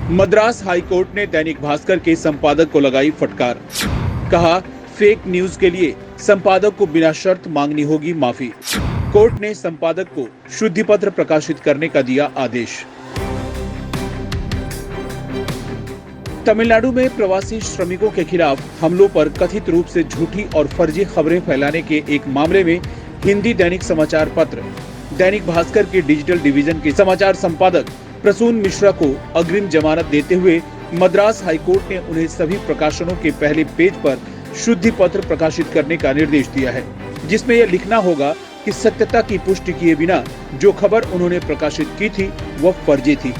Madras high court ने दैनिक भास्कर के संपादक को लगाई फटकार। कहा, फेक न्यूज के लिए संपादक को बिना शर्त मांगनी होगी माफी। कोर्ट ने संपादक को शुद्धि पत्र प्रकाशित करने का दिया आदेश। तमिलनाडु में प्रवासी श्रमिकों के खिलाफ हमलों पर कथित रूप से झूठी और फर्जी खबरें फैलाने के एक मामले में हिंदी दैनिक समाचार पत्र दैनिक भास्कर के डिजिटल डिवीजन के समाचार संपादक प्रसून मिश्रा को अग्रिम जमानत देते हुए मद्रास हाईकोर्ट ने उन्हें सभी प्रकाशनों के पहले पेज पर शुद्धि पत्र प्रकाशित करने का निर्देश दिया है, जिसमें यह लिखना होगा कि सत्यता की पुष्टि किए बिना जो खबर उन्होंने प्रकाशित की थी वह फर्जी थी।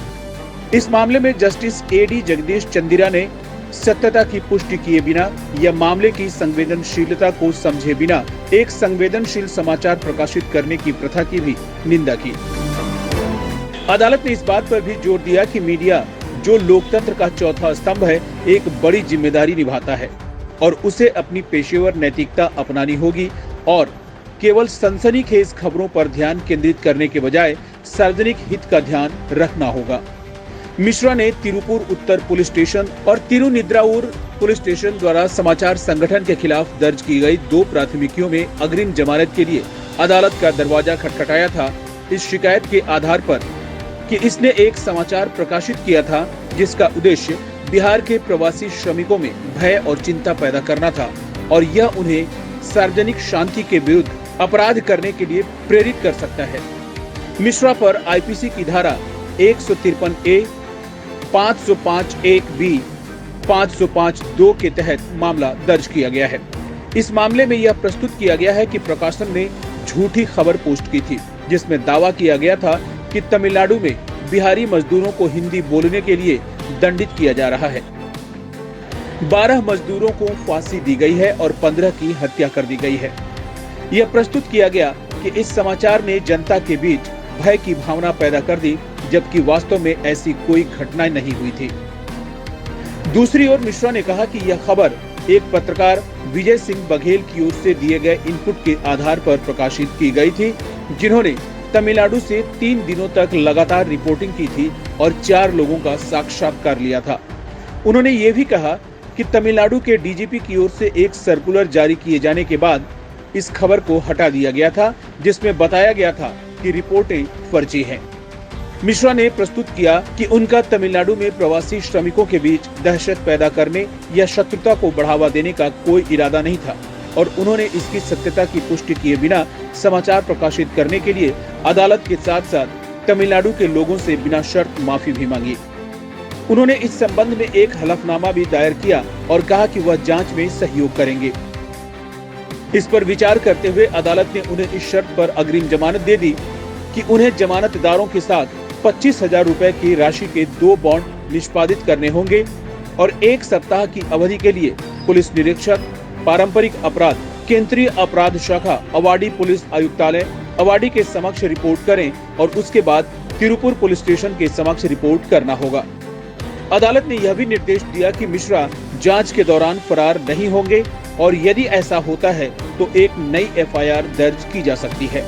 इस मामले में जस्टिस एडी जगदीश चंदिरा ने सत्यता की पुष्टि किए बिना या मामले की संवेदनशीलता को समझे बिना एक संवेदनशील समाचार प्रकाशित करने की प्रथा की भी निंदा की। अदालत ने इस बात पर भी जोर दिया कि मीडिया, जो लोकतंत्र का चौथा स्तंभ है, एक बड़ी जिम्मेदारी निभाता है और उसे अपनी पेशेवर नैतिकता अपनानी होगी और केवल सनसनीखेज खबरों पर ध्यान केंद्रित करने के बजाय सार्वजनिक हित का ध्यान रखना होगा। मिश्रा ने तिरुपुर उत्तर पुलिस स्टेशन और तिरुनिद्रावूर पुलिस स्टेशन द्वारा समाचार संगठन के खिलाफ दर्ज की गई 2 प्राथमिकियों में अग्रिम जमानत के लिए अदालत का दरवाजा खटखटाया था, इस शिकायत के आधार पर कि इसने एक समाचार प्रकाशित किया था जिसका उद्देश्य बिहार के प्रवासी श्रमिकों में भय और चिंता पैदा करना था और यह उन्हें सार्वजनिक शांति के विरुद्ध अपराध करने के लिए प्रेरित कर सकता है। मिश्रा पर आईपीसी की धारा 153A, 505(1)B, 505(2) के तहत मामला दर्ज किया गया है। इस मामले में यह प्रस्तुत किया गया है कि प्रकाशन ने झूठी खबर पोस्ट की थी, जिसमें दावा किया गया था कि तमिलनाडु में बिहारी मजदूरों को हिंदी बोलने के लिए दंडित किया जा रहा है। 12 मजदूरों को फांसी दी गई है और 15 की हत्या कर दी गई है। यह प्रस्तुत किया गया कि इस समाचार ने जनता के बीच भय की भावना पैदा कर दी, जबकि वास्तव में ऐसी कोई घटना नहीं हुई थी। दूसरी ओर मिश्रा ने कहा कि यह खबर एक पत्रकार विजय सिंह बघेल की ओर से दिए गए इनपुट के आधार पर प्रकाशित की गई थी, जिन्होंने तमिलनाडु से 3 दिनों तक लगातार रिपोर्टिंग की थी और 4 लोगों का साक्षात्कार लिया था। उन्होंने ये भी कहा कि तमिलनाडु के डीजीपी की ओर से एक सर्कुलर जारी किए जाने के बाद इस खबर को हटा दिया गया था, जिसमें बताया गया था कि रिपोर्टें फर्जी हैं। मिश्रा ने प्रस्तुत किया कि उनका तमिलनाडु में प्रवासी श्रमिकों के बीच दहशत पैदा करने या शत्रुता को बढ़ावा देने का कोई इरादा नहीं था और उन्होंने इसकी सत्यता की पुष्टि किए बिना समाचार प्रकाशित करने के लिए अदालत के साथ साथ तमिलनाडु के लोगों से बिना शर्त माफी भी मांगी। उन्होंने इस संबंध में एक हलफनामा भी दायर किया और कहा कि वह जांच में सहयोग करेंगे। इस पर विचार करते हुए अदालत ने उन्हें इस शर्त पर अग्रिम जमानत दे दी कि उन्हें जमानतदारों के साथ 25,000 रुपए की राशि के 2 बॉन्ड निष्पादित करने होंगे और 1 सप्ताह की अवधि के लिए पुलिस निरीक्षक, पारंपरिक अपराध, केंद्रीय अपराध शाखा, अवाडी पुलिस आयुक्तालय, अवाडी के समक्ष रिपोर्ट करें और उसके बाद तिरुपुर पुलिस स्टेशन के समक्ष रिपोर्ट करना होगा। अदालत ने यह भी निर्देश दिया कि मिश्रा जांच के दौरान फरार नहीं होंगे और यदि ऐसा होता है तो एक नई एफआईआर दर्ज की जा सकती है।